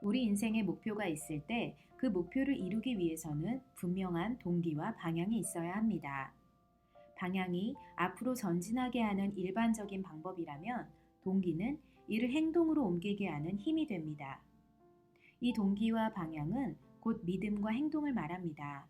우리 인생에 목표가 있을 때 그 목표를 이루기 위해서는 분명한 동기와 방향이 있어야 합니다. 방향이 앞으로 전진하게 하는 일반적인 방법이라면 동기는 이를 행동으로 옮기게 하는 힘이 됩니다. 이 동기와 방향은 곧 믿음과 행동을 말합니다.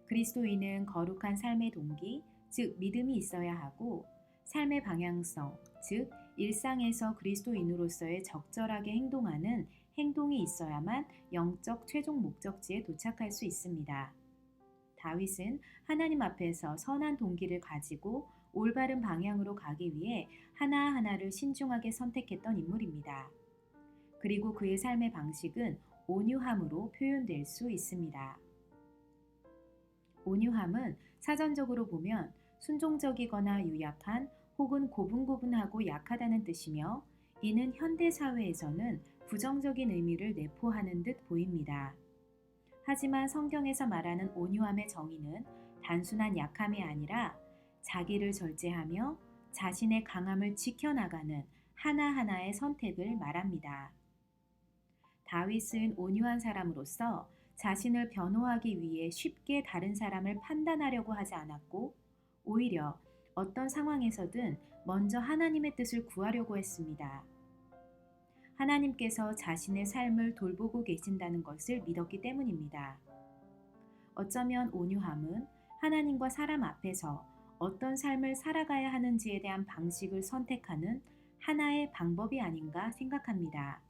그리스도인은 거룩한 삶의 동기, 즉 믿음이 있어야 하고 삶의 방향성, 즉 일상에서 그리스도인으로서의 적절하게 행동하는 행동이 있어야만 영적 최종 목적지에 도착할 수 있습니다. 다윗은 하나님 앞에서 선한 동기를 가지고 올바른 방향으로 가기 위해 하나하나를 신중하게 선택했던 인물입니다. 그리고 그의 삶의 방식은 온유함으로 표현될 수 있습니다. 온유함은 사전적으로 보면 순종적이거나 유약한 혹은 고분고분하고 약하다는 뜻이며 이는 현대 사회에서는 부정적인 의미를 내포하는 듯 보입니다. 하지만 성경에서 말하는 온유함의 정의는 단순한 약함이 아니라 자기를 절제하며 자신의 강함을 지켜나가는 하나하나의 선택을 말합니다. 다윗은 온유한 사람으로서 자신을 변호하기 위해 쉽게 다른 사람을 판단하려고 하지 않았고 오히려 어떤 상황에서든 먼저 하나님의 뜻을 구하려고 했습니다. 하나님께서 자신의 삶을 돌보고 계신다는 것을 믿었기 때문입니다. 어쩌면 온유함은 하나님과 사람 앞에서 어떤 삶을 살아가야 하는지에 대한 방식을 선택하는 하나의 방법이 아닌가 생각합니다.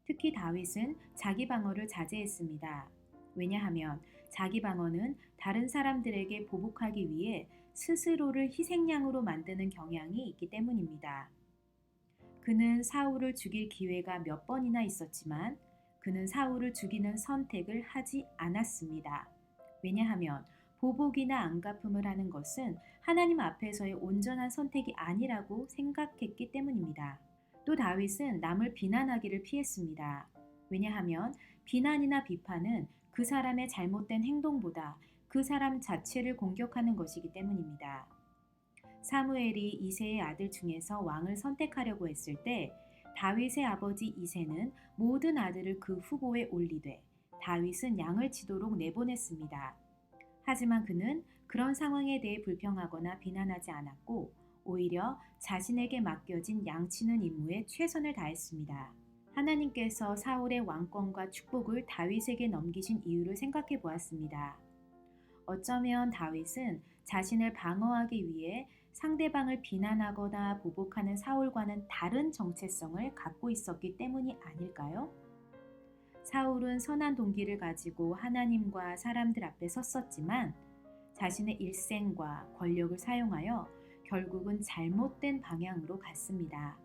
특히 다윗은 자기 방어를 자제했습니다. 왜냐하면 자기 방어는 다른 사람들에게 보복하기 위해 스스로를 희생양으로 만드는 경향이 있기 때문입니다. 그는 사울을 죽일 기회가 몇 번이나 있었지만 그는 사울을 죽이는 선택을 하지 않았습니다. 왜냐하면 보복이나 안갚음을 하는 것은 하나님 앞에서의 온전한 선택이 아니라고 생각했기 때문입니다. 또 다윗은 남을 비난하기를 피했습니다. 왜냐하면 비난이나 비판은 그 사람의 잘못된 행동보다 그 사람 자체를 공격하는 것이기 때문입니다. 사무엘이 이새의 아들 중에서 왕을 선택하려고 했을 때 다윗의 아버지 이새는 모든 아들을 그 후보에 올리되 다윗은 양을 치도록 내보냈습니다. 하지만 그는 그런 상황에 대해 불평하거나 비난하지 않았고 오히려 자신에게 맡겨진 양치는 임무에 최선을 다했습니다. 하나님께서 사울의 왕권과 축복을 다윗에게 넘기신 이유를 생각해 보았습니다. 어쩌면 다윗은 자신을 방어하기 위해 상대방을 비난하거나 보복하는 사울과는 다른 정체성을 갖고 있었기 때문이 아닐까요? 사울은 선한 동기를 가지고 하나님과 사람들 앞에 섰었지만 자신의 일생과 권력을 사용하여 결국은 잘못된 방향으로 갔습니다.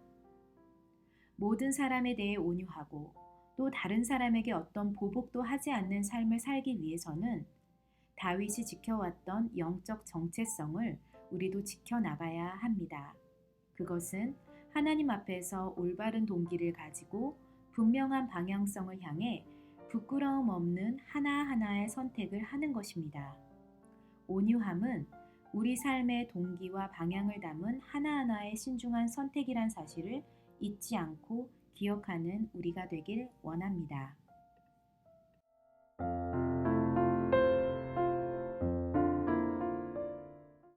모든 사람에 대해 온유하고 또 다른 사람에게 어떤 보복도 하지 않는 삶을 살기 위해서는 다윗이 지켜왔던 영적 정체성을 우리도 지켜나가야 합니다. 그것은 하나님 앞에서 올바른 동기를 가지고 분명한 방향성을 향해 부끄러움 없는 하나하나의 선택을 하는 것입니다. 온유함은 우리 삶의 동기와 방향을 담은 하나하나의 신중한 선택이란 사실을 잊지 않고 기억하는 우리가 되길 원합니다.